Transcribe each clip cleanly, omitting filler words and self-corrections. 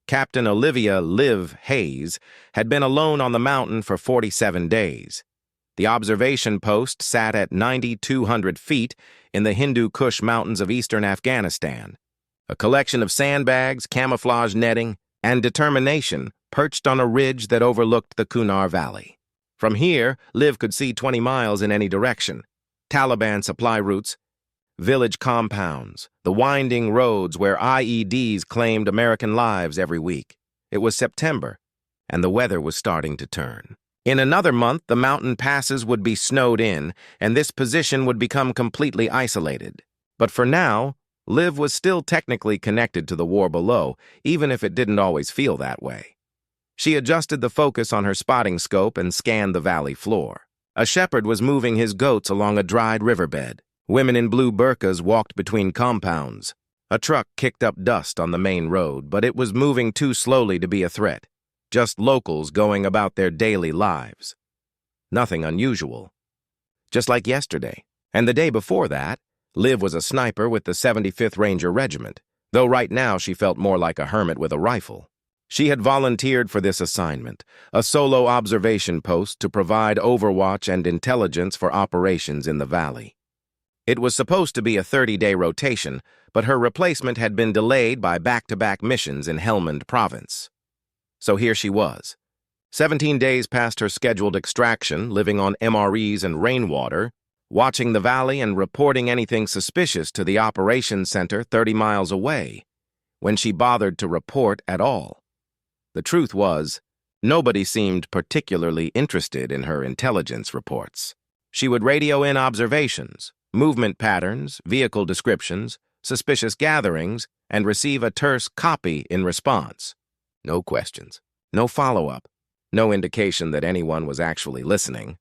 Captain Olivia "Liv" Hayes had been alone on the mountain for 47 days. The observation post sat at 9,200 feet in the Hindu Kush Mountains of eastern Afghanistan, a collection of sandbags, camouflage netting, and determination perched on a ridge that overlooked the Kunar Valley. From here, Liv could see 20 miles in any direction: Taliban supply routes, village compounds, the winding roads where IEDs claimed American lives every week. It was September, and the weather was starting to turn. In another month, the mountain passes would be snowed in, and this position would become completely isolated. But for now, Liv was still technically connected to the war below, even if it didn't always feel that way. She adjusted the focus on her spotting scope and scanned the valley floor. A shepherd was moving his goats along a dried riverbed. Women in blue burqas walked between compounds. A truck kicked up dust on the main road, but it was moving too slowly to be a threat. Just locals going about their daily lives. Nothing unusual. Just like yesterday. And the day before that, Liv was a sniper with the 75th Ranger Regiment, though right now she felt more like a hermit with a rifle. She had volunteered for this assignment, a solo observation post to provide overwatch and intelligence for operations in the valley. It was supposed to be a 30-day rotation, but her replacement had been delayed by back-to-back missions in Helmand Province. So here she was, 17 days past her scheduled extraction, living on MREs and rainwater, watching the valley and reporting anything suspicious to the operations center 30 miles away, when she bothered to report at all. The truth was, nobody seemed particularly interested in her intelligence reports. She would radio in observations, movement patterns, vehicle descriptions, suspicious gatherings, and receive a terse copy in response. No questions, no follow-up, no indication that anyone was actually listening.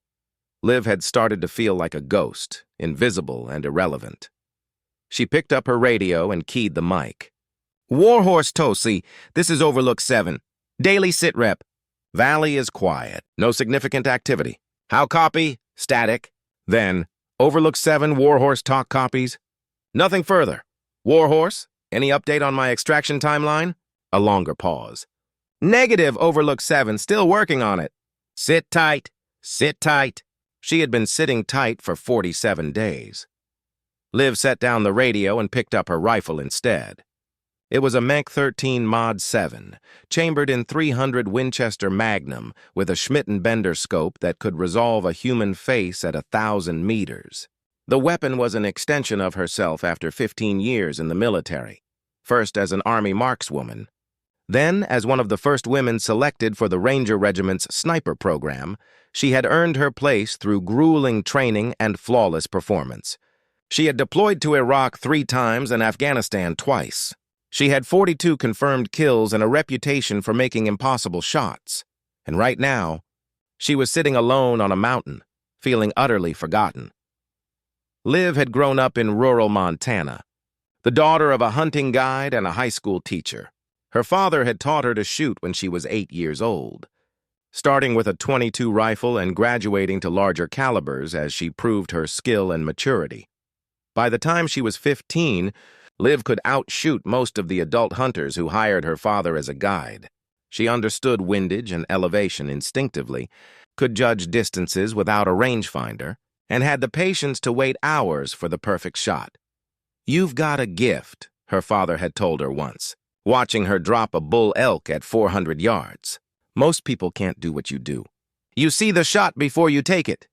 Liv had started to feel like a ghost, invisible and irrelevant. She picked up her radio and keyed the mic. "Warhorse Tosi, this is Overlook 7. Daily sitrep. Valley is quiet. No significant activity. How copy? Static. Then, Overlook 7 Warhorse talk copies. Nothing further. Warhorse, any update on my extraction timeline?" A longer pause. "Negative, Overlook 7, still working on it. Sit tight. Sit tight." She had been sitting tight for 47 days. Liv set down the radio and picked up her rifle instead. It was a Mech 13 Mod 7, chambered in .300 Winchester Magnum with a Schmidt & Bender scope that could resolve a human face at 1,000 meters. The weapon was an extension of herself after 15 years in the military, first as an Army markswoman, then as one of the first women selected for the Ranger Regiment's sniper program. She had earned her place through grueling training and flawless performance. She had deployed to Iraq 3 times and Afghanistan twice. She had 42 confirmed kills and a reputation for making impossible shots. And right now, she was sitting alone on a mountain, feeling utterly forgotten. Liv had grown up in rural Montana, the daughter of a hunting guide and a high school teacher. Her father had taught her to shoot when she was 8 years old, starting with a .22 rifle and graduating to larger calibers as she proved her skill and maturity. By the time she was 15, Liv could outshoot most of the adult hunters who hired her father as a guide. She understood windage and elevation instinctively, could judge distances without a rangefinder, and had the patience to wait hours for the perfect shot. "You've got a gift," her father had told her once, watching her drop a bull elk at 400 yards. "Most people can't do what you do. You see the shot before you take it."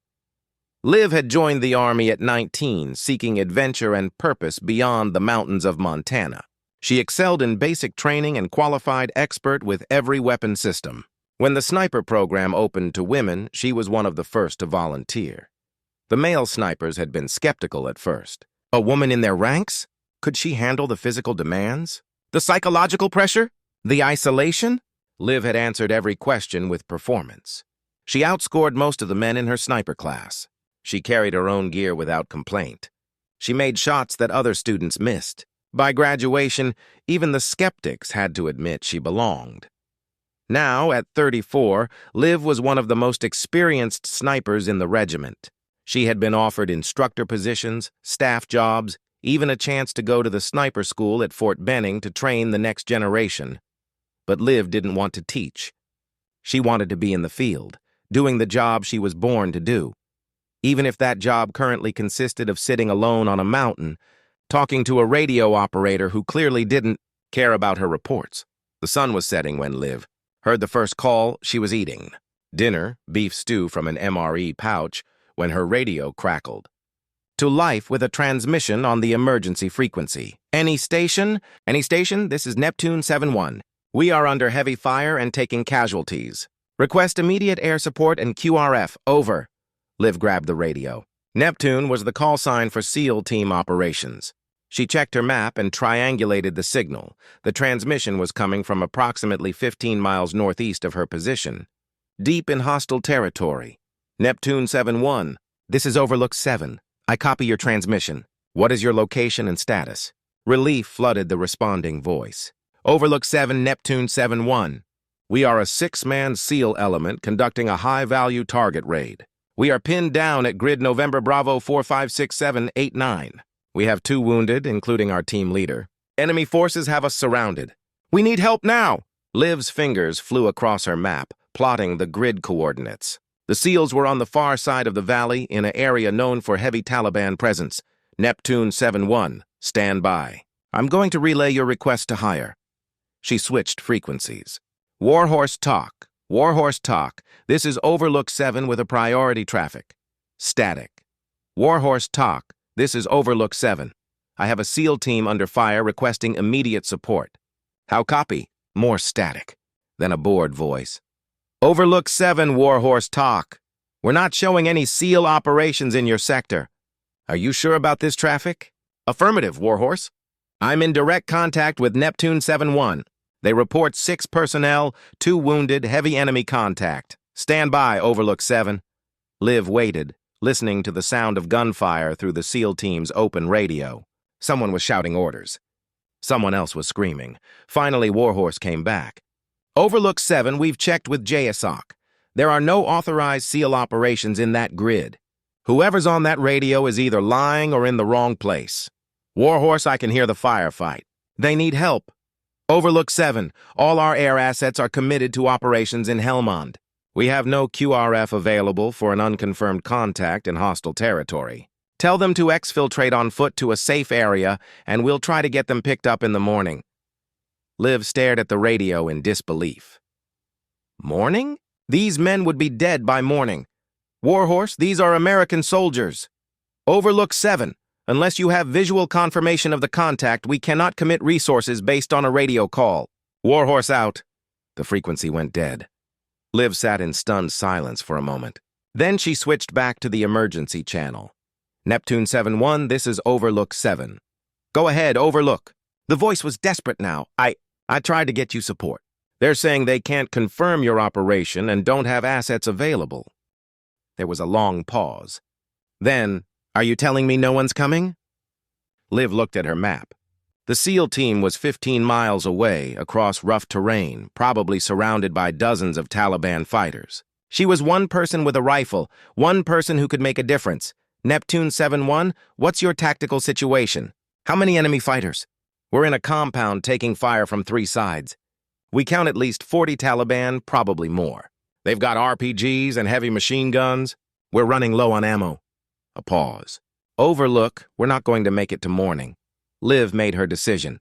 Liv had joined the Army at 19, seeking adventure and purpose beyond the mountains of Montana. She excelled in basic training and qualified expert with every weapon system. When the sniper program opened to women, she was one of the first to volunteer. The male snipers had been skeptical at first. A woman in their ranks? Could she handle the physical demands? The psychological pressure? The isolation? Liv had answered every question with performance. She outscored most of the men in her sniper class. She carried her own gear without complaint. She made shots that other students missed. By graduation, even the skeptics had to admit she belonged. Now, at 34, Liv was one of the most experienced snipers in the regiment. She had been offered instructor positions, staff jobs, even a chance to go to the sniper school at Fort Benning to train the next generation. But Liv didn't want to teach. She wanted to be in the field, doing the job she was born to do. Even if that job currently consisted of sitting alone on a mountain, talking to a radio operator who clearly didn't care about her reports. The sun was setting when Liv heard the first call. She was eating dinner, beef stew from an MRE pouch, when her radio crackled to life with a transmission on the emergency frequency. Any station? Any station? This is Neptune 7-1. We are under heavy fire and taking casualties. Request immediate air support and QRF. Over. Liv grabbed the radio. Neptune was the call sign for SEAL team operations. She checked her map and triangulated the signal. The transmission was coming from approximately 15 miles northeast of her position, deep in hostile territory. Neptune 7-1. This is Overlook 7. I copy your transmission. What is your location and status? Relief flooded the responding voice. Overlook 7, Neptune 7-1. We are a 6-man SEAL element conducting a high-value target raid. We are pinned down at grid November Bravo 456789. We have 2 wounded, including our team leader. Enemy forces have us surrounded. We need help now! Liv's fingers flew across her map, plotting the grid coordinates. The SEALs were on the far side of the valley in an area known for heavy Taliban presence. Neptune 7-1, stand by. I'm going to relay your request to higher. She switched frequencies. Warhorse talk. Warhorse talk. This is Overlook 7 with a priority traffic. Static. Warhorse talk. This is Overlook 7. I have a SEAL team under fire requesting immediate support. How copy? More static. Then a bored voice. Overlook 7, Warhorse talk. We're not showing any SEAL operations in your sector. Are you sure about this traffic? Affirmative, Warhorse. I'm in direct contact with Neptune 7-1. They report 6 personnel, 2 wounded, heavy enemy contact. Stand by, Overlook 7. Liv waited, listening to the sound of gunfire through the SEAL team's open radio. Someone was shouting orders. Someone else was screaming. Finally, Warhorse came back. Overlook 7, we've checked with JSOC. There are no authorized SEAL operations in that grid. Whoever's on that radio is either lying or in the wrong place. Warhorse, I can hear the firefight. They need help. Overlook 7, all our air assets are committed to operations in Helmand. We have no QRF available for an unconfirmed contact in hostile territory. Tell them to exfiltrate on foot to a safe area, and we'll try to get them picked up in the morning. Liv stared at the radio in disbelief. Morning? These men would be dead by morning. Warhorse, these are American soldiers. Overlook 7, unless you have visual confirmation of the contact, we cannot commit resources based on a radio call. Warhorse out. The frequency went dead. Liv sat in stunned silence for a moment. Then she switched back to the emergency channel. Neptune 7-1, this is Overlook 7. Go ahead, Overlook. The voice was desperate now. I tried to get you support. They're saying they can't confirm your operation and don't have assets available. There was a long pause. Then, are you telling me no one's coming? Liv looked at her map. The SEAL team was 15 miles away, across rough terrain, probably surrounded by dozens of Taliban fighters. She was one person with a rifle, one person who could make a difference. Neptune 7-1, what's your tactical situation? How many enemy fighters? We're in a compound taking fire from 3 sides. We count at least 40 Taliban, probably more. They've got RPGs and heavy machine guns. We're running low on ammo. A pause. Overlook, we're not going to make it to morning. Liv made her decision.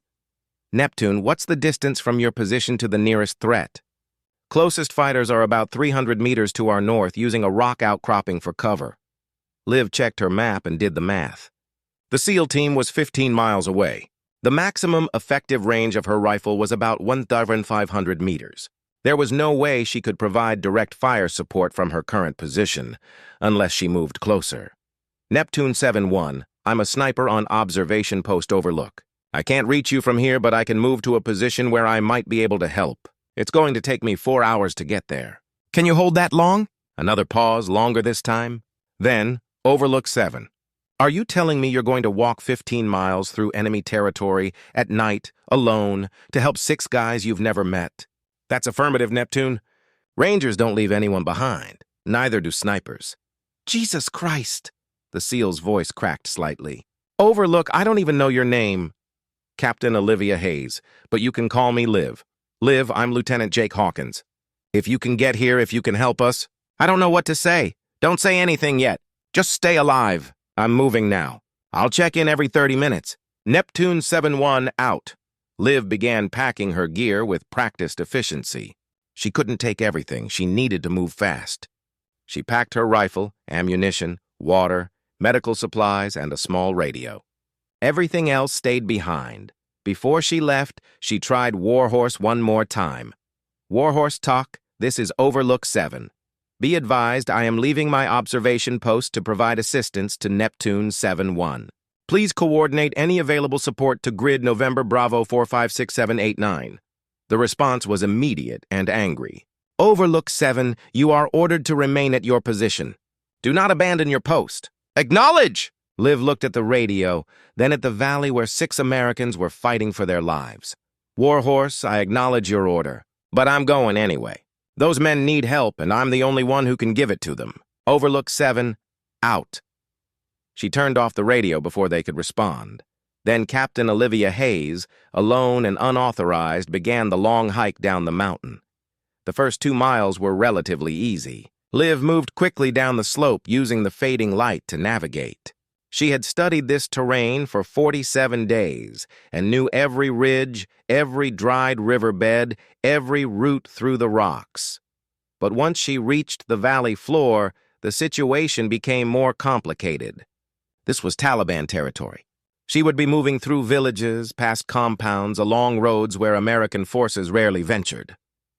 Neptune, what's the distance from your position to the nearest threat? Closest fighters are about 300 meters to our north, using a rock outcropping for cover. Liv checked her map and did the math. The SEAL team was 15 miles away. The maximum effective range of her rifle was about 1,500 meters. There was no way she could provide direct fire support from her current position, unless she moved closer. Neptune 7-1, I'm a sniper on observation post Overlook. I can't reach you from here, but I can move to a position where I might be able to help. It's going to take me 4 hours to get there. Can you hold that long? Another pause, longer this time. Then, Overlook 7. Are you telling me you're going to walk 15 miles through enemy territory at night, alone, to help 6 guys you've never met? That's affirmative, Neptune. Rangers don't leave anyone behind. Neither do snipers. Jesus Christ! The SEAL's voice cracked slightly. Overlook, I don't even know your name. Captain Olivia Hayes, but you can call me Liv. Liv, I'm Lieutenant Jake Hawkins. If you can get here, if you can help us. I don't know what to say. Don't say anything yet. Just stay alive. I'm moving now. I'll check in every 30 minutes. Neptune 7-1 out. Liv began packing her gear with practiced efficiency. She couldn't take everything. She needed to move fast. She packed her rifle, ammunition, water, medical supplies, and a small radio. Everything else stayed behind. Before she left, she tried Warhorse one more time. Warhorse talk, this is Overlook 7. Be advised, I am leaving my observation post to provide assistance to Neptune 7-1. Please coordinate any available support to Grid November Bravo 456789. The response was immediate and angry. Overlook 7, you are ordered to remain at your position. Do not abandon your post. Acknowledge! Liv looked at the radio, then at the valley where 6 Americans were fighting for their lives. Warhorse, I acknowledge your order, but I'm going anyway. Those men need help, and I'm the only one who can give it to them. Overlook 7, out. She turned off the radio before they could respond. Then Captain Olivia Hayes, alone and unauthorized, began the long hike down the mountain. The first 2 miles were relatively easy. Liv moved quickly down the slope using the fading light to navigate. She had studied this terrain for 47 days and knew every ridge, every dried riverbed, every route through the rocks. But once she reached the valley floor, the situation became more complicated. This was Taliban territory. She would be moving through villages, past compounds, along roads where American forces rarely ventured.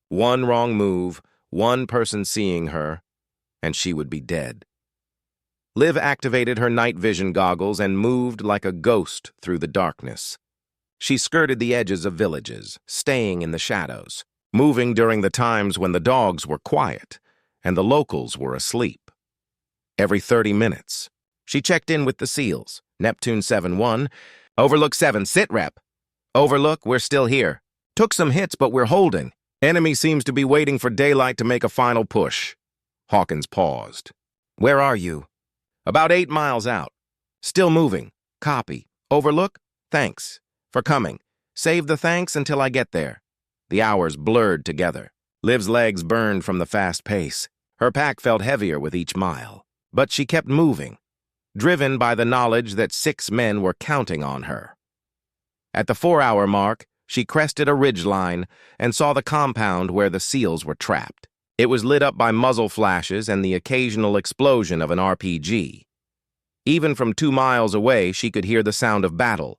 One wrong move, one person seeing her, and she would be dead. Liv activated her night vision goggles and moved like a ghost through the darkness. She skirted the edges of villages, staying in the shadows, moving during the times when the dogs were quiet and the locals were asleep. Every 30 minutes, she checked in with the SEALs. Neptune 7-1, Overlook 7, sit rep. Overlook, we're still here. Took some hits, but we're holding. Enemy seems to be waiting for daylight to make a final push. Hawkins paused. Where are you? About 8 miles out. Still moving. Copy. Overlook? Thanks. For coming. Save the thanks until I get there. The hours blurred together. Liv's legs burned from the fast pace. Her pack felt heavier with each mile. But she kept moving, driven by the knowledge that 6 men were counting on her. At the 4-hour mark, she crested a ridgeline and saw the compound where the SEALs were trapped. It was lit up by muzzle flashes and the occasional explosion of an RPG. Even from 2 miles away, she could hear the sound of battle.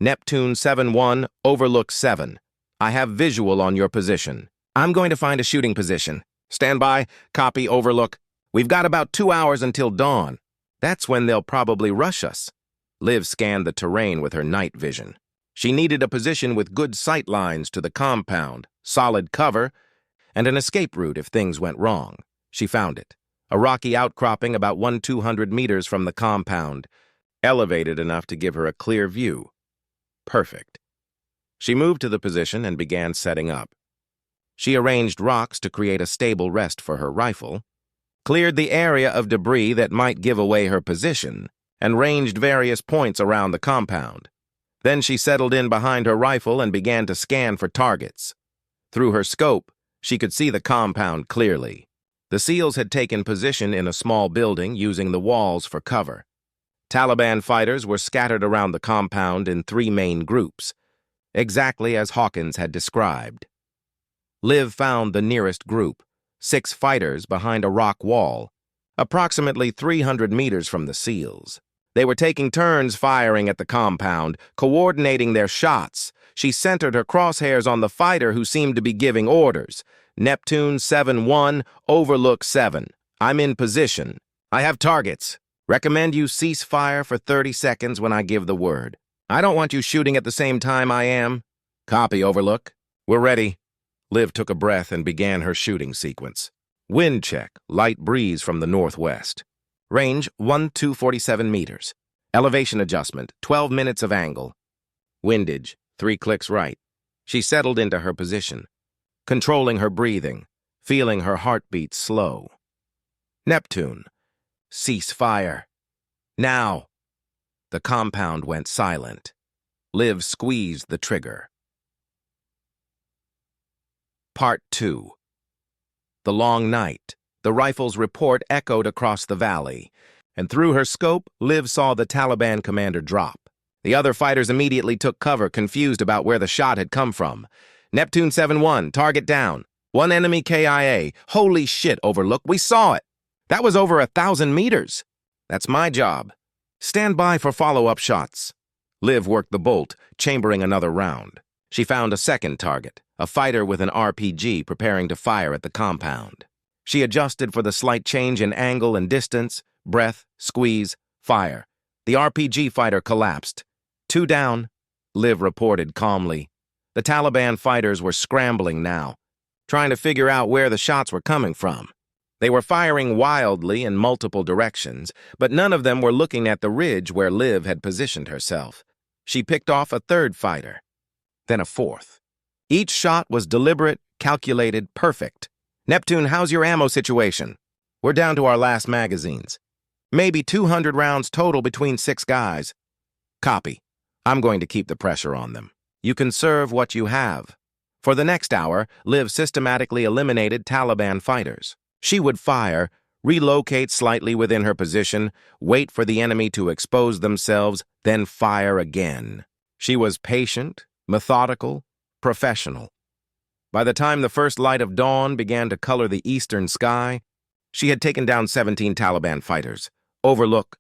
Neptune 7-1, Overlook 7. I have visual on your position. I'm going to find a shooting position. Stand by, copy, Overlook. We've got about 2 hours until dawn. That's when they'll probably rush us. Liv scanned the terrain with her night vision. She needed a position with good sight lines to the compound, solid cover, and an escape route if things went wrong. She found it. A rocky outcropping about 100-200 meters from the compound, elevated enough to give her a clear view. Perfect. She moved to the position and began setting up. She arranged rocks to create a stable rest for her rifle, cleared the area of debris that might give away her position, and ranged various points around the compound. Then she settled in behind her rifle and began to scan for targets. Through her scope, she could see the compound clearly. The SEALs had taken position in a small building using the walls for cover. Taliban fighters were scattered around the compound in 3 main groups, exactly as Hawkins had described. Liv found the nearest group, 6 fighters behind a rock wall, approximately 300 meters from the SEALs. They were taking turns firing at the compound, coordinating their shots. She centered her crosshairs on the fighter who seemed to be giving orders. Neptune 7-1, Overlook 7. I'm in position. I have targets. Recommend you cease fire for 30 seconds when I give the word. I don't want you shooting at the same time I am. Copy, Overlook. We're ready. Liv took a breath and began her shooting sequence. Wind check, light breeze from the northwest. Range 1-247 meters. Elevation adjustment, 12 minutes of angle. Windage, 3 clicks right. She settled into her position, controlling her breathing, feeling her heartbeat slow. Neptune, cease fire. Now. The compound went silent. Liv squeezed the trigger. Part 2. The long night. The rifle's report echoed across the valley, and through her scope, Liv saw the Taliban commander drop. The other fighters immediately took cover, confused about where the shot had come from. Neptune 7-1, target down. One enemy KIA. Holy shit, Overlook, we saw it. That was over 1,000 meters. That's my job. Stand by for follow-up shots. Liv worked the bolt, chambering another round. She found a second target, a fighter with an RPG preparing to fire at the compound. She adjusted for the slight change in angle and distance, breath, squeeze, fire. The RPG fighter collapsed. 2 down, Liv reported calmly. The Taliban fighters were scrambling now, trying to figure out where the shots were coming from. They were firing wildly in multiple directions, but none of them were looking at the ridge where Liv had positioned herself. She picked off a third fighter, then a fourth. Each shot was deliberate, calculated, perfect. Neptune, how's your ammo situation? We're down to our last magazines. Maybe 200 rounds total between 6 guys. Copy. I'm going to keep the pressure on them. You can serve what you have. For the next hour, Liv systematically eliminated Taliban fighters. She would fire, relocate slightly within her position, wait for the enemy to expose themselves, then fire again. She was patient, methodical, professional. By the time the first light of dawn began to color the eastern sky, she had taken down 17 Taliban fighters. Overlook.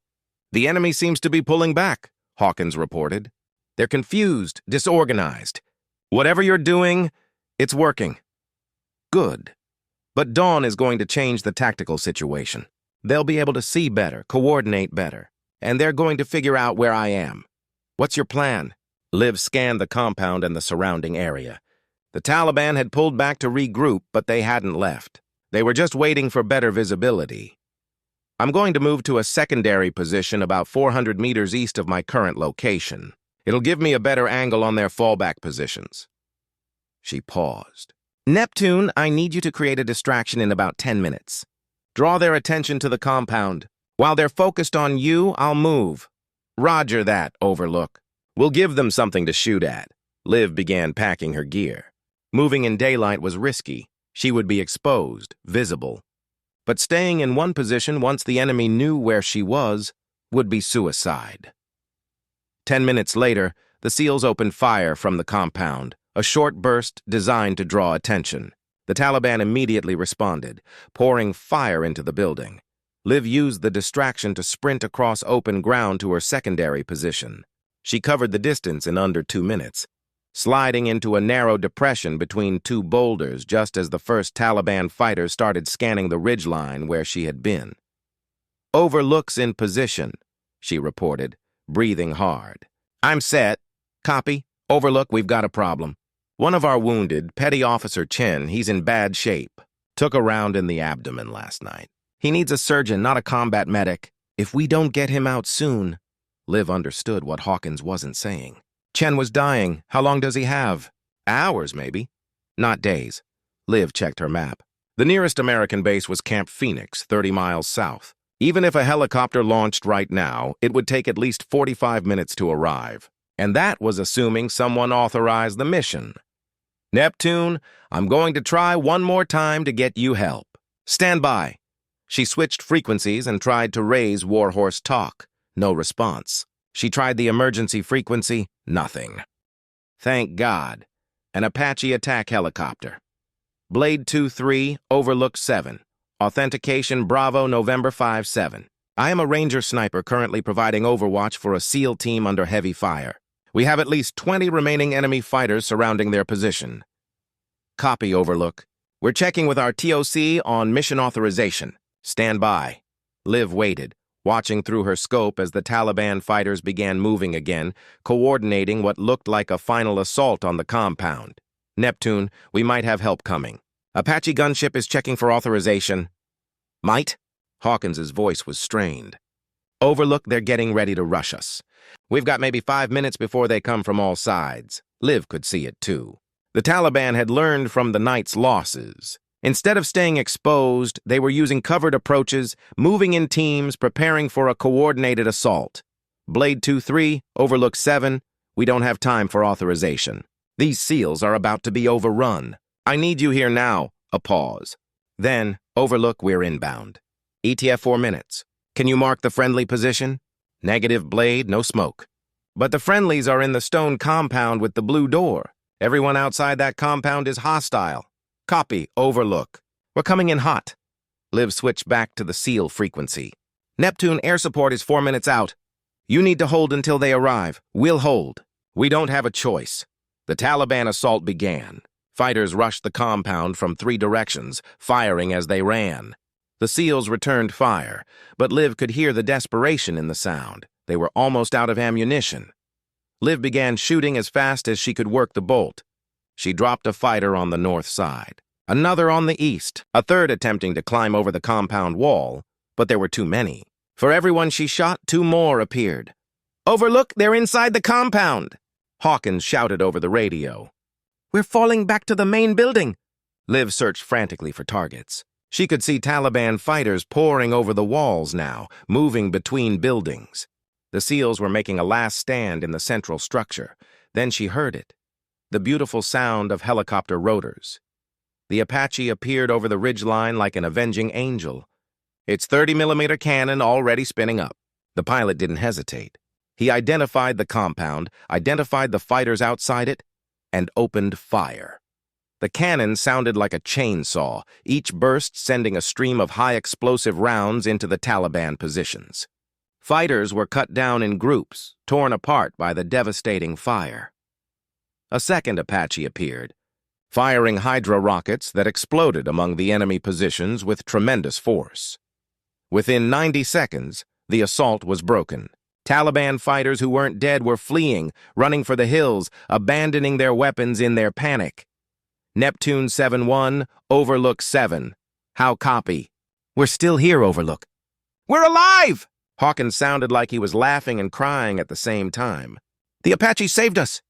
The enemy seems to be pulling back, Hawkins reported. They're confused, disorganized. Whatever you're doing, it's working. Good. But dawn is going to change the tactical situation. They'll be able to see better, coordinate better, and they're going to figure out where I am. What's your plan? Liv scanned the compound and the surrounding area. The Taliban had pulled back to regroup, but they hadn't left. They were just waiting for better visibility. I'm going to move to a secondary position about 400 meters east of my current location. It'll give me a better angle on their fallback positions. She paused. Neptune, I need you to create a distraction in about 10 minutes. Draw their attention to the compound. While they're focused on you, I'll move. Roger that, Overlook. We'll give them something to shoot at. Liv began packing her gear. Moving in daylight was risky. She would be exposed, visible. But staying in one position once the enemy knew where she was would be suicide. 10 minutes later, the SEALs opened fire from the compound, a short burst designed to draw attention. The Taliban immediately responded, pouring fire into the building. Liv used the distraction to sprint across open ground to her secondary position. She covered the distance in under 2 minutes, sliding into a narrow depression between 2 boulders just as the first Taliban fighters started scanning the ridgeline where she had been. Overlook's in position, she reported, breathing hard. I'm set. Copy. Overlook, we've got a problem. One of our wounded, Petty Officer Chen, he's in bad shape. Took a round in the abdomen last night. He needs a surgeon, not a combat medic. If we don't get him out soon... Liv understood what Hawkins wasn't saying. Chen was dying. How long does he have? Hours, maybe. Not days. Liv checked her map. The nearest American base was Camp Phoenix, 30 miles south. Even if a helicopter launched right now, it would take at least 45 minutes to arrive. And that was assuming someone authorized the mission. Neptune, I'm going to try one more time to get you help. Stand by. She switched frequencies and tried to raise Warhorse talk. No response. She tried the emergency frequency. Nothing. Thank God. An Apache attack helicopter. Blade 2-3, Overlook 7. Authentication Bravo November 5-7. I am a Ranger sniper currently providing overwatch for a SEAL team under heavy fire. We have at least 20 remaining enemy fighters surrounding their position. Copy, Overlook. We're checking with our TOC on mission authorization. Stand by. Liv waited, watching through her scope as the Taliban fighters began moving again, coordinating what looked like a final assault on the compound. Neptune, we might have help coming. Apache gunship is checking for authorization. Might? Hawkins's voice was strained. Overlook, they're getting ready to rush us. We've got maybe 5 minutes before they come from all sides. Liv could see it too. The Taliban had learned from the night's losses. Instead of staying exposed, they were using covered approaches, moving in teams, preparing for a coordinated assault. Blade 2-3, Overlook 7, we don't have time for authorization. These SEALs are about to be overrun. I need you here now. A pause. Then, overlook, we're inbound. ETF 4 minutes. Can you mark the friendly position? Negative, Blade, no smoke. But the friendlies are in the stone compound with the blue door. Everyone outside that compound is hostile. Copy, overlook. We're coming in hot. Liv switched back to the SEAL frequency. Neptune, air support is 4 minutes out. You need to hold until they arrive. We'll hold. We don't have a choice. The Taliban assault began. Fighters rushed the compound from 3 directions, firing as they ran. The SEALs returned fire, but Liv could hear the desperation in the sound. They were almost out of ammunition. Liv began shooting as fast as she could work the bolt. She dropped a fighter on the north side, another on the east, a third attempting to climb over the compound wall, but there were too many. For everyone she shot, 2 more appeared. Overlook, they're inside the compound! Hawkins shouted over the radio. We're falling back to the main building. Liv searched frantically for targets. She could see Taliban fighters pouring over the walls now, moving between buildings. The SEALs were making a last stand in the central structure. Then she heard it. The beautiful sound of helicopter rotors. The Apache appeared over the ridgeline like an avenging angel. Its 30mm cannon already spinning up. The pilot didn't hesitate. He identified the compound, identified the fighters outside it, and opened fire. The cannon sounded like a chainsaw, each burst sending a stream of high-explosive rounds into the Taliban positions. Fighters were cut down in groups, torn apart by the devastating fire. A second Apache appeared, firing Hydra rockets that exploded among the enemy positions with tremendous force. Within 90 seconds, the assault was broken. Taliban fighters who weren't dead were fleeing, running for the hills, abandoning their weapons in their panic. Neptune 7-1, Overlook 7. How copy? We're still here, Overlook. We're alive! Hawkins sounded like he was laughing and crying at the same time. The Apache saved us!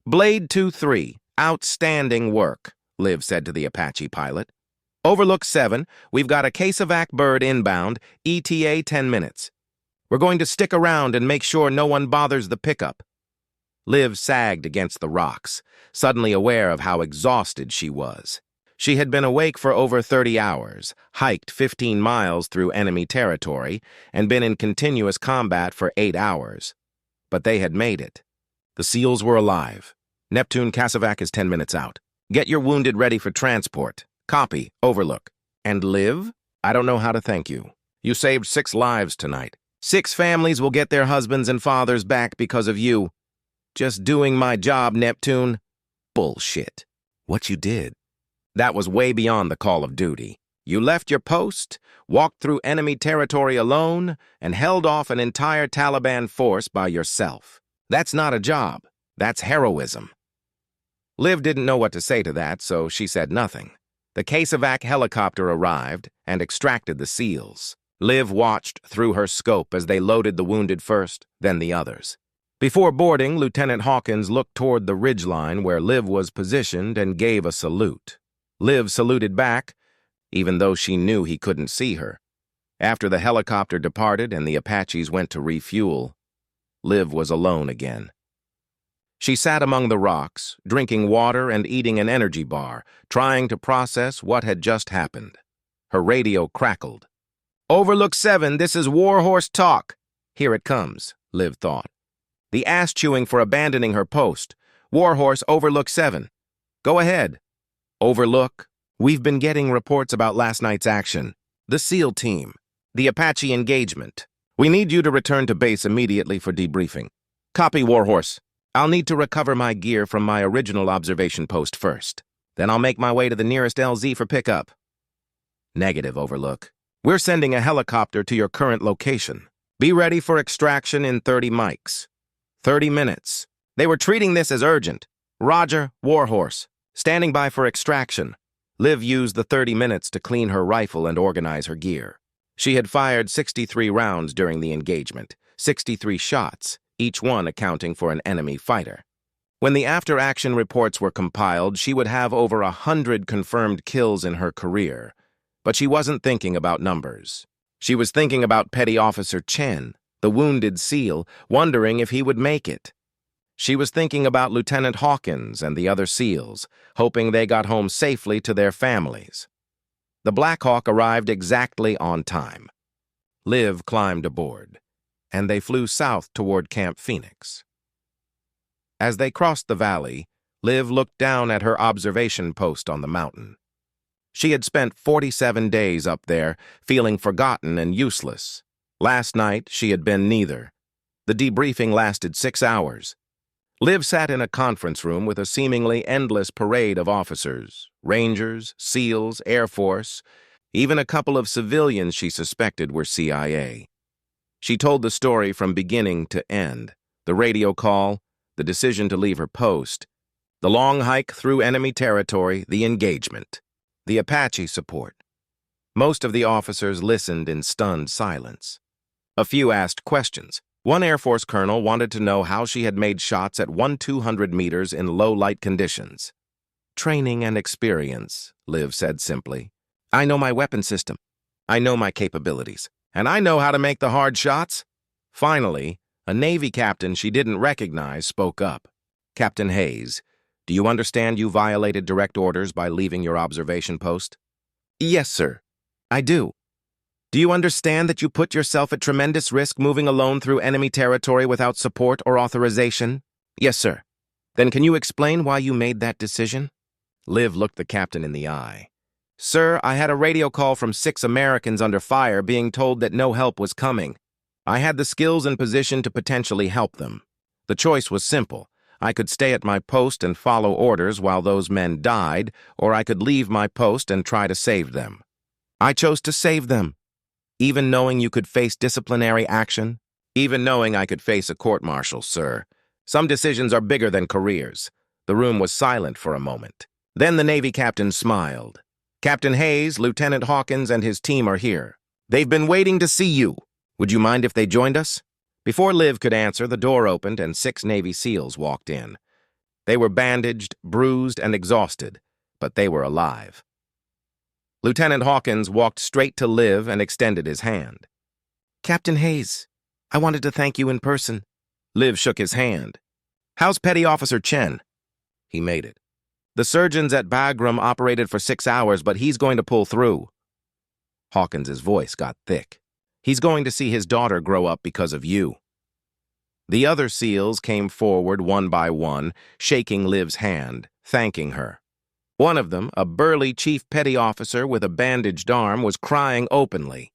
Blade 2-3, outstanding work, Liv said to the Apache pilot. Overlook 7, we've got a case of Bird inbound, ETA 10 minutes. We're going to stick around and make sure no one bothers the pickup. Liv sagged against the rocks, suddenly aware of how exhausted she was. She had been awake for over 30 hours, hiked 15 miles through enemy territory, and been in continuous combat for 8 hours. But they had made it. The SEALs were alive. Neptune Kasavac is 10 minutes out. Get your wounded ready for transport. Copy, Overlook. And Liv? I don't know how to thank you. You saved 6 lives tonight. 6 families will get their husbands and fathers back because of you. Just doing my job, Neptune. Bullshit. What you did. That was way beyond the call of duty. You left your post, walked through enemy territory alone, and held off an entire Taliban force by yourself. That's not a job. That's heroism. Liv didn't know what to say to that, so she said nothing. The Kasavac helicopter arrived and extracted the SEALs. Liv watched through her scope as they loaded the wounded first, then the others. Before boarding, Lieutenant Hawkins looked toward the ridgeline where Liv was positioned and gave a salute. Liv saluted back, even though she knew he couldn't see her. After the helicopter departed and the Apaches went to refuel, Liv was alone again. She sat among the rocks, drinking water and eating an energy bar, trying to process what had just happened. Her radio crackled. Overlook 7, this is Warhorse talk. Here it comes, Liv thought. The ass-chewing for abandoning her post. Warhorse, Overlook 7. Go ahead. Overlook, we've been getting reports about last night's action. The SEAL team. The Apache engagement. We need you to return to base immediately for debriefing. Copy, Warhorse. I'll need to recover my gear from my original observation post first. Then I'll make my way to the nearest LZ for pickup. Negative, Overlook. We're sending a helicopter to your current location. Be ready for extraction in 30 mics. 30 minutes. They were treating this as urgent. Roger, Warhorse. Standing by for extraction. Liv used the 30 minutes to clean her rifle and organize her gear. She had fired 63 rounds during the engagement, 63 shots, each one accounting for an enemy fighter. When the after-action reports were compiled, she would have over 100 confirmed kills in her career. But she wasn't thinking about numbers. She was thinking about Petty Officer Chen, the wounded SEAL, wondering if he would make it. She was thinking about Lieutenant Hawkins and the other SEALs, hoping they got home safely to their families. The Black Hawk arrived exactly on time. Liv climbed aboard, and they flew south toward Camp Phoenix. As they crossed the valley, Liv looked down at her observation post on the mountain. She had spent 47 days up there, feeling forgotten and useless. Last night, she had been neither. The debriefing lasted 6 hours. Liv sat in a conference room with a seemingly endless parade of officers, Rangers, SEALs, Air Force, even a couple of civilians she suspected were CIA. She told the story from beginning to end: the radio call, the decision to leave her post, the long hike through enemy territory, the engagement, the Apache support. Most of the officers listened in stunned silence. A few asked questions. One Air Force colonel wanted to know how she had made shots at 1,200 meters in low-light conditions. Training and experience, Liv said simply. I know my weapon system. I know my capabilities. And I know how to make the hard shots. Finally, a Navy captain she didn't recognize spoke up. Captain Hayes, do you understand you violated direct orders by leaving your observation post? Yes, sir. I do. Do you understand that you put yourself at tremendous risk moving alone through enemy territory without support or authorization? Yes, sir. Then can you explain why you made that decision? Liv looked the captain in the eye. Sir, I had a radio call from 6 Americans under fire being told that no help was coming. I had the skills and position to potentially help them. The choice was simple. I could stay at my post and follow orders while those men died, or I could leave my post and try to save them. I chose to save them. Even knowing you could face disciplinary action? Even knowing I could face a court-martial, sir. Some decisions are bigger than careers. The room was silent for a moment. Then the Navy captain smiled. Captain Hayes, Lieutenant Hawkins, and his team are here. They've been waiting to see you. Would you mind if they joined us? Before Liv could answer, the door opened and 6 Navy SEALs walked in. They were bandaged, bruised, and exhausted, but they were alive. Lieutenant Hawkins walked straight to Liv and extended his hand. Captain Hayes, I wanted to thank you in person. Liv shook his hand. How's Petty Officer Chen? He made it. The surgeons at Bagram operated for 6 hours, but he's going to pull through. Hawkins's voice got thick. He's going to see his daughter grow up because of you. The other SEALs came forward one by one, shaking Liv's hand, thanking her. One of them, a burly chief petty officer with a bandaged arm, was crying openly.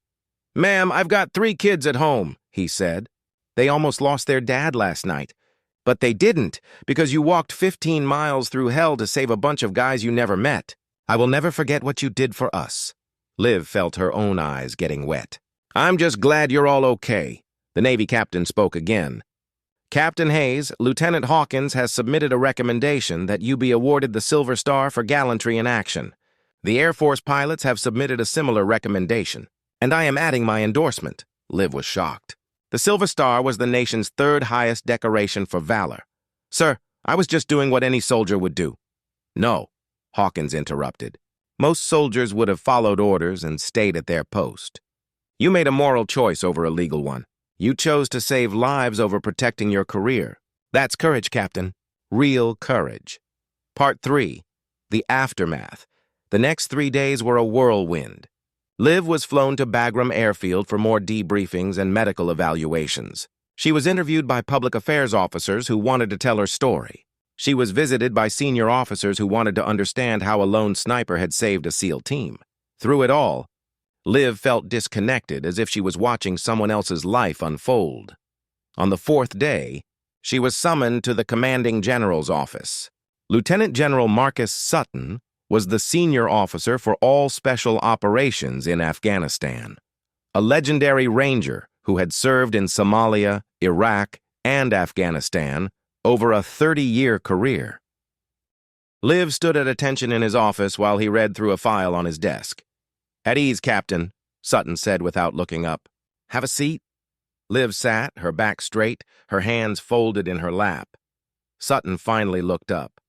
Ma'am, I've got 3 kids at home, he said. They almost lost their dad last night. But they didn't, because you walked 15 miles through hell to save a bunch of guys you never met. I will never forget what you did for us. Liv felt her own eyes getting wet. I'm just glad you're all okay. The Navy captain spoke again. Captain Hayes, Lieutenant Hawkins has submitted a recommendation that you be awarded the Silver Star for gallantry in action. The Air Force pilots have submitted a similar recommendation, and I am adding my endorsement. Liv was shocked. The Silver Star was the nation's 3rd highest decoration for valor. Sir, I was just doing what any soldier would do. No, Hawkins interrupted. Most soldiers would have followed orders and stayed at their post. You made a moral choice over a legal one. You chose to save lives over protecting your career. That's courage, Captain. Real courage. Part 3. The aftermath. The next 3 days were a whirlwind. Liv was flown to Bagram Airfield for more debriefings and medical evaluations. She was interviewed by public affairs officers who wanted to tell her story. She was visited by senior officers who wanted to understand how a lone sniper had saved a SEAL team. Through it all, Liv felt disconnected, as if she was watching someone else's life unfold. On the 4th day, she was summoned to the commanding general's office. Lieutenant General Marcus Sutton was the senior officer for all special operations in Afghanistan, a legendary ranger who had served in Somalia, Iraq, and Afghanistan over a 30-year career. Liv stood at attention in his office while he read through a file on his desk. At ease, Captain, Sutton said without looking up. Have a seat. Liv sat, her back straight, her hands folded in her lap. Sutton finally looked up.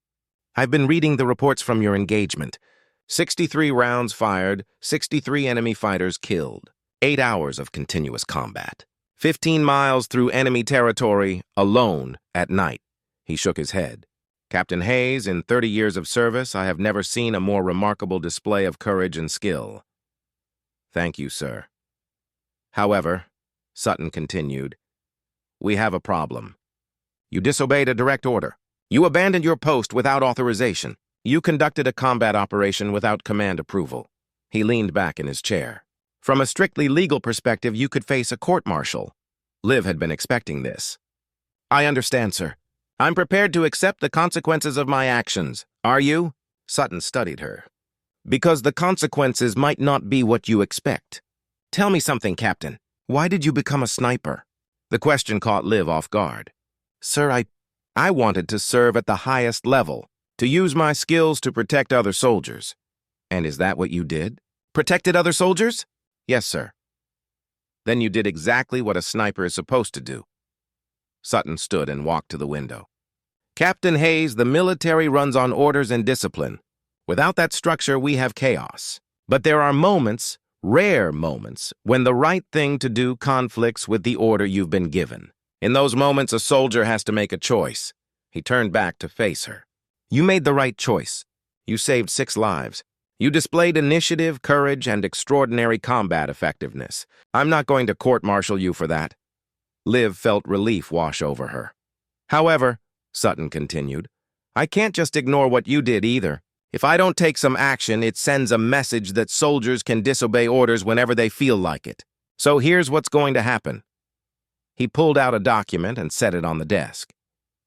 I've been reading the reports from your engagement. 63 rounds fired, 63 enemy fighters killed. 8 hours of continuous combat. 15 miles through enemy territory, alone, at night. He shook his head. Captain Hayes, in 30 years of service, I have never seen a more remarkable display of courage and skill. Thank you, sir. However, Sutton continued, we have a problem. You disobeyed a direct order. You abandoned your post without authorization. You conducted a combat operation without command approval. He leaned back in his chair. From a strictly legal perspective, you could face a court-martial. Liv had been expecting this. I understand, sir. I'm prepared to accept the consequences of my actions. Are you? Sutton studied her. Because the consequences might not be what you expect. Tell me something, Captain. Why did you become a sniper? The question caught Liv off guard. Sir, I wanted to serve at the highest level, to use my skills to protect other soldiers. And is that what you did? Protected other soldiers? Yes, sir. Then you did exactly what a sniper is supposed to do. Sutton stood and walked to the window. Captain Hayes, the military runs on orders and discipline. Without that structure, we have chaos. But there are moments, rare moments, when the right thing to do conflicts with the order you've been given. In those moments, a soldier has to make a choice. He turned back to face her. You made the right choice. You saved 6 lives. You displayed initiative, courage, and extraordinary combat effectiveness. I'm not going to court-martial you for that. Liv felt relief wash over her. However, Sutton continued, I can't just ignore what you did either. If I don't take some action, it sends a message that soldiers can disobey orders whenever they feel like it. So here's what's going to happen. He pulled out a document and set it on the desk.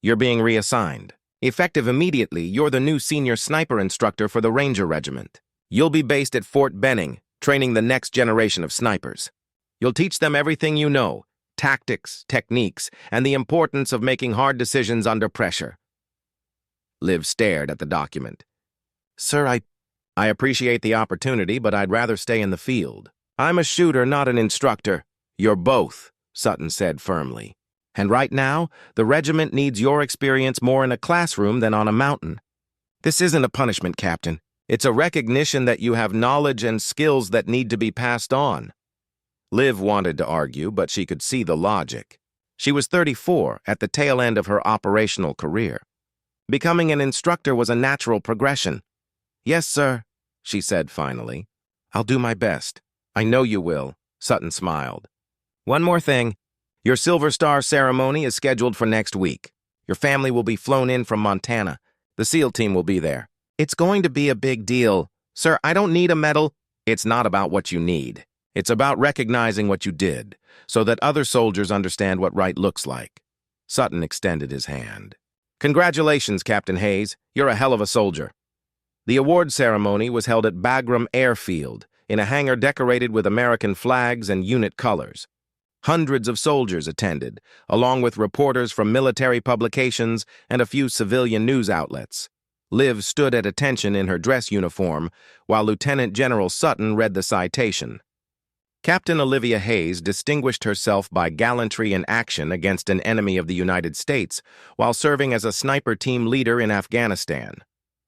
You're being reassigned. Effective immediately, you're the new senior sniper instructor for the Ranger Regiment. You'll be based at Fort Benning, training the next generation of snipers. You'll teach them everything you know, tactics, techniques, and the importance of making hard decisions under pressure. Liv stared at the document. Sir, I appreciate the opportunity, but I'd rather stay in the field. I'm a shooter, not an instructor. You're both, Sutton said firmly. And right now, the regiment needs your experience more in a classroom than on a mountain. This isn't a punishment, Captain. It's a recognition that you have knowledge and skills that need to be passed on. Liv wanted to argue, but she could see the logic. She was 34, at the tail end of her operational career. Becoming an instructor was a natural progression. Yes, sir, she said finally. I'll do my best. I know you will, Sutton smiled. One more thing. Your Silver Star ceremony is scheduled for next week. Your family will be flown in from Montana. The SEAL team will be there. It's going to be a big deal. Sir, I don't need a medal. It's not about what you need. It's about recognizing what you did, so that other soldiers understand what right looks like. Sutton extended his hand. Congratulations, Captain Hayes. You're a hell of a soldier. The award ceremony was held at Bagram Airfield, in a hangar decorated with American flags and unit colors. Hundreds of soldiers attended, along with reporters from military publications and a few civilian news outlets. Liv stood at attention in her dress uniform, while Lieutenant General Sutton read the citation. Captain Olivia Hayes distinguished herself by gallantry in action against an enemy of the United States while serving as a sniper team leader in Afghanistan.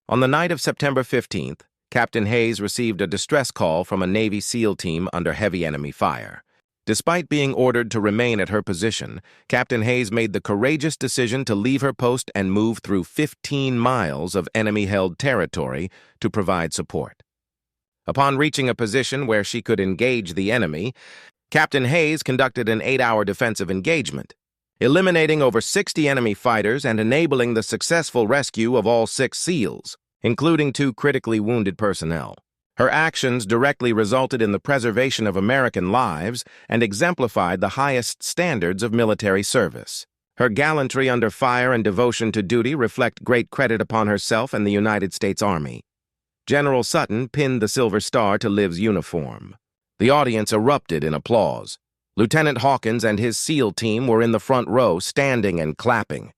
On the night of September 15th, Captain Hayes received a distress call from a Navy SEAL team under heavy enemy fire. Despite being ordered to remain at her position, Captain Hayes made the courageous decision to leave her post and move through 15 miles of enemy-held territory to provide support. Upon reaching a position where she could engage the enemy, Captain Hayes conducted an 8-hour defensive engagement, eliminating over 60 enemy fighters and enabling the successful rescue of all 6 SEALs, including 2 critically wounded personnel. Her actions directly resulted in the preservation of American lives and exemplified the highest standards of military service. Her gallantry under fire and devotion to duty reflect great credit upon herself and the United States Army. General Sutton pinned the Silver Star to Liv's uniform. The audience erupted in applause. Lieutenant Hawkins and his SEAL team were in the front row, standing and clapping.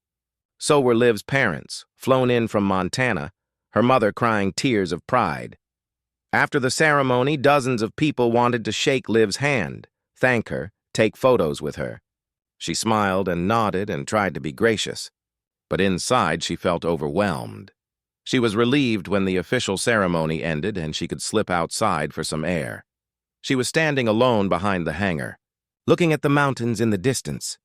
So were Liv's parents, flown in from Montana, her mother crying tears of pride. After the ceremony, dozens of people wanted to shake Liv's hand, thank her, take photos with her. She smiled and nodded and tried to be gracious, but inside she felt overwhelmed. She was relieved when the official ceremony ended and she could slip outside for some air. She was standing alone behind the hangar, looking at the mountains in the distance,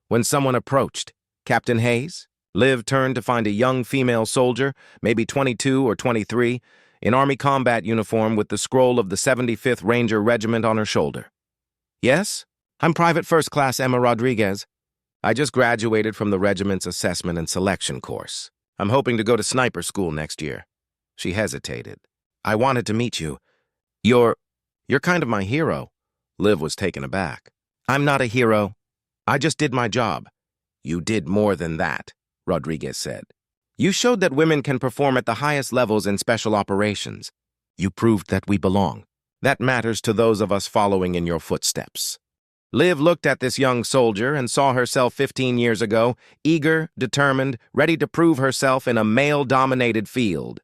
when someone approached. Captain Hayes? Liv turned to find a young female soldier, maybe 22 or 23, in Army combat uniform with the scroll of the 75th Ranger Regiment on her shoulder. "Yes? I'm Private First Class Emma Rodriguez. I just graduated from the regiment's assessment and selection course. I'm hoping to go to sniper school next year." She hesitated. "I wanted to meet you. You're kind of my hero." Liv was taken aback. "I'm not a hero. I just did my job." "You did more than that," Rodriguez said. "You showed that women can perform at the highest levels in special operations. You proved that we belong. That matters to those of us following in your footsteps." Liv looked at this young soldier and saw herself 15 years ago, eager, determined, ready to prove herself in a male-dominated field.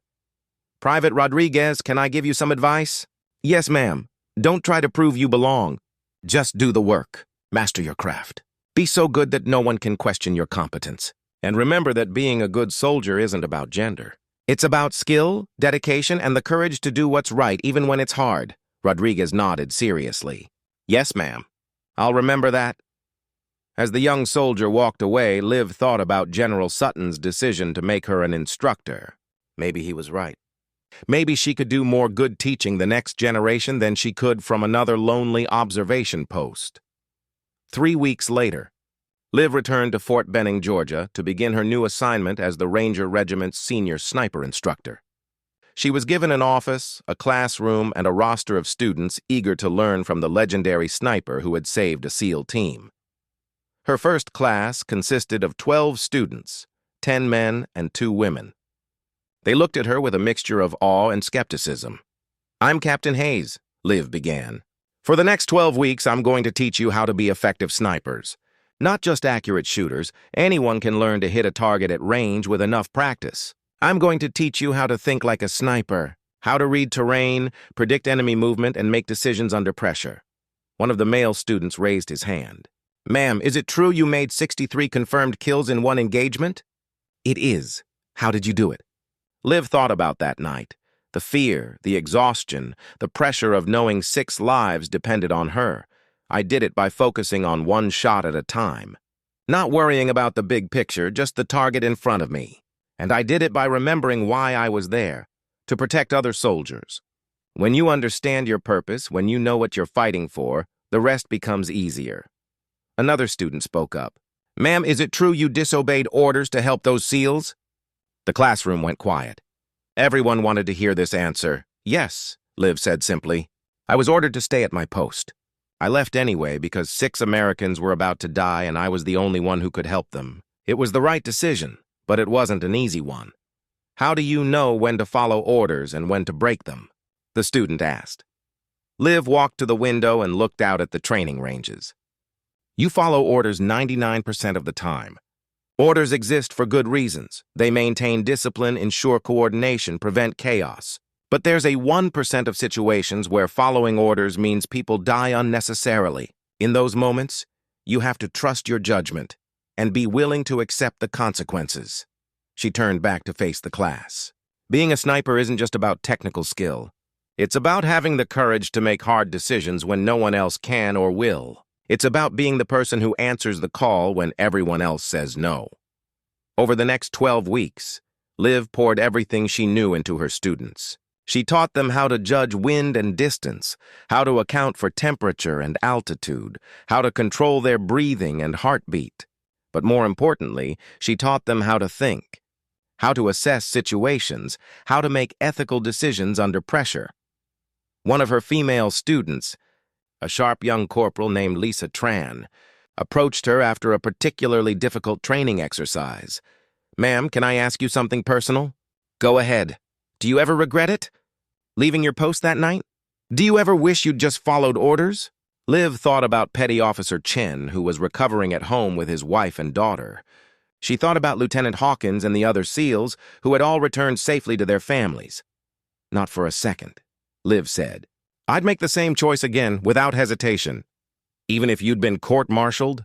"Private Rodriguez, can I give you some advice?" "Yes, ma'am. Don't try to prove you belong. Just do the work. Master your craft. Be so good that no one can question your competence. And remember that being a good soldier isn't about gender. It's about skill, dedication, and the courage to do what's right even when it's hard." Rodriguez nodded seriously. "Yes, ma'am. I'll remember that." As the young soldier walked away, Liv thought about General Sutton's decision to make her an instructor. Maybe he was right. Maybe she could do more good teaching the next generation than she could from another lonely observation post. 3 weeks later, Liv returned to Fort Benning, Georgia, to begin her new assignment as the Ranger Regiment's senior sniper instructor. She was given an office, a classroom, and a roster of students eager to learn from the legendary sniper who had saved a SEAL team. Her first class consisted of 12 students, 10 men and 2 women. They looked at her with a mixture of awe and skepticism. "I'm Captain Hayes," Liv began. "For the next 12 weeks, I'm going to teach you how to be effective snipers. Not just accurate shooters, anyone can learn to hit a target at range with enough practice. I'm going to teach you how to think like a sniper, how to read terrain, predict enemy movement, and make decisions under pressure." One of the male students raised his hand. "Ma'am, is it true you made 63 confirmed kills in one engagement?" "It is. How did you do it?" Liv thought about that night. The fear, the exhaustion, the pressure of knowing 6 lives depended on her. "I did it by focusing on one shot at a time. Not worrying about the big picture, just the target in front of me. And I did it by remembering why I was there, to protect other soldiers. When you understand your purpose, when you know what you're fighting for, the rest becomes easier." Another student spoke up. "Ma'am, is it true you disobeyed orders to help those SEALs?" The classroom went quiet. Everyone wanted to hear this answer. "Yes," Liv said simply. "I was ordered to stay at my post. I left anyway because 6 Americans were about to die and I was the only one who could help them. It was the right decision, but it wasn't an easy one." "How do you know when to follow orders and when to break them?" the student asked. Liv walked to the window and looked out at the training ranges. "You follow orders 99% of the time. Orders exist for good reasons. They maintain discipline, ensure coordination, prevent chaos. But there's a 1% of situations where following orders means people die unnecessarily. In those moments, you have to trust your judgment and be willing to accept the consequences." She turned back to face the class. "Being a sniper isn't just about technical skill. It's about having the courage to make hard decisions when no one else can or will. It's about being the person who answers the call when everyone else says no." Over the next 12 weeks, Liv poured everything she knew into her students. She taught them how to judge wind and distance, how to account for temperature and altitude, how to control their breathing and heartbeat. But more importantly, she taught them how to think, how to assess situations, how to make ethical decisions under pressure. One of her female students, a sharp young corporal named Lisa Tran, approached her after a particularly difficult training exercise. "Ma'am, can I ask you something personal?" "Go ahead. Do you ever regret it? Leaving your post that night? Do you ever wish you'd just followed orders?" Liv thought about Petty Officer Chen, who was recovering at home with his wife and daughter. She thought about Lieutenant Hawkins and the other SEALs, who had all returned safely to their families. "Not for a second," Liv said. "I'd make the same choice again, without hesitation. Even if you'd been court-martialed?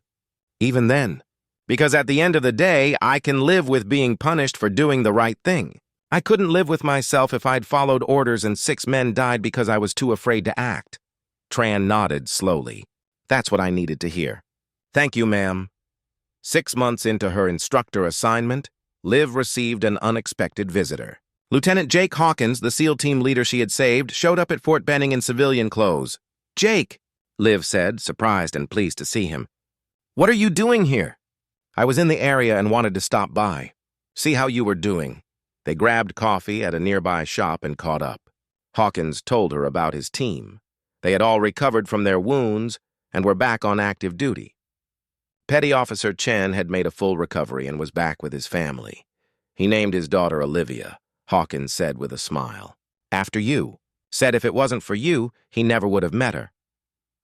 Even then. Because at the end of the day, I can live with being punished for doing the right thing. I couldn't live with myself if I'd followed orders and 6 men died because I was too afraid to act." Tran nodded slowly. "That's what I needed to hear. Thank you, ma'am." 6 months into her instructor assignment, Liv received an unexpected visitor. Lieutenant Jake Hawkins, the SEAL team leader she had saved, showed up at Fort Benning in civilian clothes. "Jake," Liv said, surprised and pleased to see him. "What are you doing here?" "I was in the area and wanted to stop by. See how you were doing." They grabbed coffee at a nearby shop and caught up. Hawkins told her about his team. They had all recovered from their wounds and were back on active duty. Petty Officer Chen had made a full recovery and was back with his family. He named his daughter Olivia, Hawkins said with a smile. "After you. Said if it wasn't for you, he never would have met her."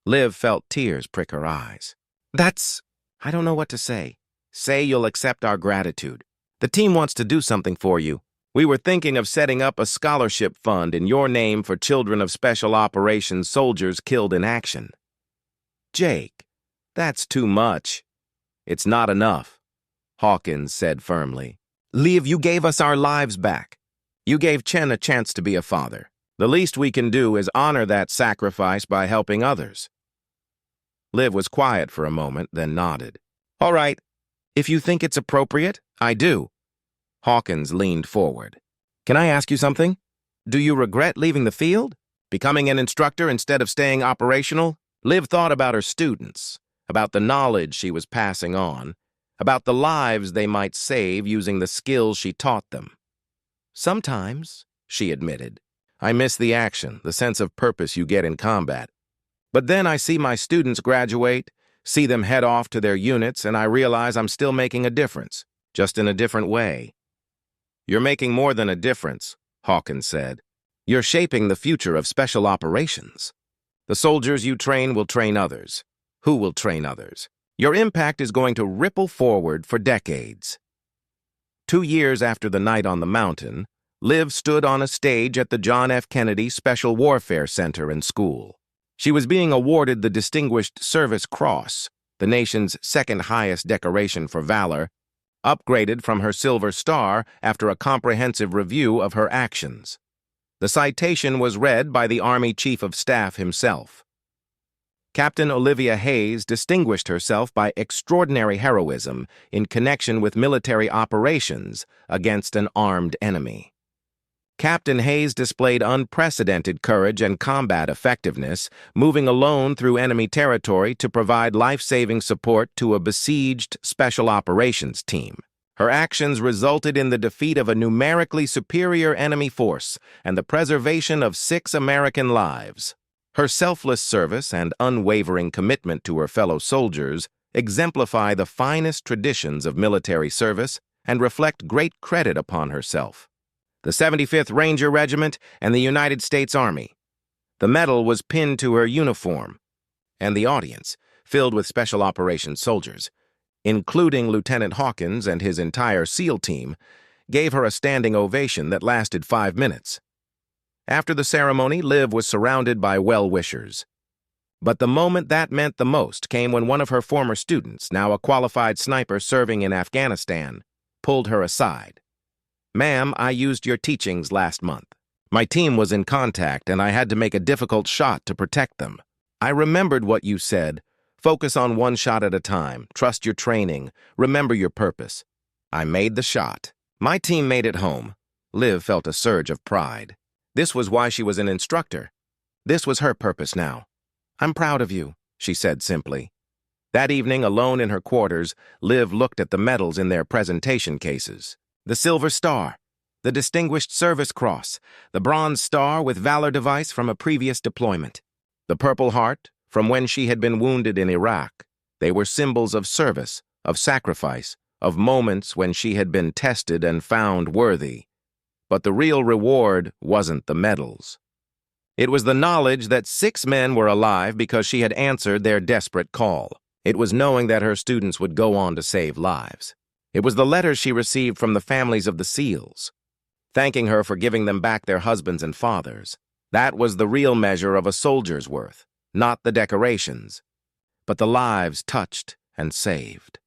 Liv felt tears prick her eyes. I don't know what to say. Say you'll accept our gratitude. The team wants to do something for you. We were thinking of setting up a scholarship fund in your name for children of Special Operations soldiers killed in action." "Jake, that's too much." "It's not enough," Hawkins said firmly. "Liv, you gave us our lives back. You gave Chen a chance to be a father. The least we can do is honor that sacrifice by helping others." Liv was quiet for a moment, then nodded. "All right. If you think it's appropriate, I do." Hawkins leaned forward. "Can I ask you something? Do you regret leaving the field? Becoming an instructor instead of staying operational?" Liv thought about her students, about the knowledge she was passing on, about the lives they might save using the skills she taught them. "Sometimes," she admitted, "I miss the action, the sense of purpose you get in combat. But then I see my students graduate, see them head off to their units, and I realize I'm still making a difference, just in a different way." "You're making more than a difference," Hawkins said. "You're shaping the future of Special Operations. The soldiers you train will train others. Who will train others? Your impact is going to ripple forward for decades." 2 years after the night on the mountain, Liv stood on a stage at the John F. Kennedy Special Warfare Center and School. She was being awarded the Distinguished Service Cross, the nation's second highest decoration for valor, upgraded from her Silver Star after a comprehensive review of her actions. The citation was read by the Army Chief of Staff himself. Captain Olivia Hayes distinguished herself by extraordinary heroism in connection with military operations against an armed enemy. Captain Hayes displayed unprecedented courage and combat effectiveness, moving alone through enemy territory to provide life-saving support to a besieged Special Operations team. Her actions resulted in the defeat of a numerically superior enemy force and the preservation of 6 American lives. Her selfless service and unwavering commitment to her fellow soldiers exemplify the finest traditions of military service and reflect great credit upon herself. The 75th Ranger Regiment and the United States Army. The medal was pinned to her uniform, and the audience, filled with Special Operations soldiers, including Lieutenant Hawkins and his entire SEAL team, gave her a standing ovation that lasted 5 minutes. After the ceremony, Liv was surrounded by well-wishers. But the moment that meant the most came when one of her former students, now a qualified sniper serving in Afghanistan, pulled her aside. "Ma'am, I used your teachings last month. My team was in contact, and I had to make a difficult shot to protect them. I remembered what you said. Focus on one shot at a time. Trust your training. Remember your purpose. I made the shot. My team made it home." Liv felt a surge of pride. This was why she was an instructor. This was her purpose now. "I'm proud of you," she said simply. That evening, alone in her quarters, Liv looked at the medals in their presentation cases. The Silver Star, the Distinguished Service Cross, the Bronze Star with Valor device from a previous deployment, the Purple Heart from when she had been wounded in Iraq. They were symbols of service, of sacrifice, of moments when she had been tested and found worthy. But the real reward wasn't the medals. It was the knowledge that 6 men were alive because she had answered their desperate call. It was knowing that her students would go on to save lives. It was the letters she received from the families of the SEALs, thanking her for giving them back their husbands and fathers. That was the real measure of a soldier's worth, not the decorations, but the lives touched and saved.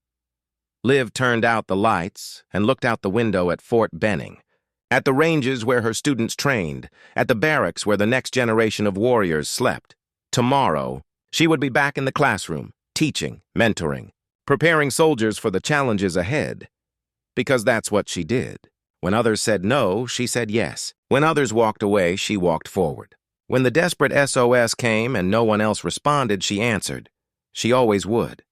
Liv turned out the lights and looked out the window at Fort Benning, at the ranges where her students trained, at the barracks where the next generation of warriors slept. Tomorrow, she would be back in the classroom, teaching, mentoring, preparing soldiers for the challenges ahead. because that's what she did. When others said no, she said yes. When others walked away, she walked forward. When the desperate SOS came and no one else responded, she answered. She always would.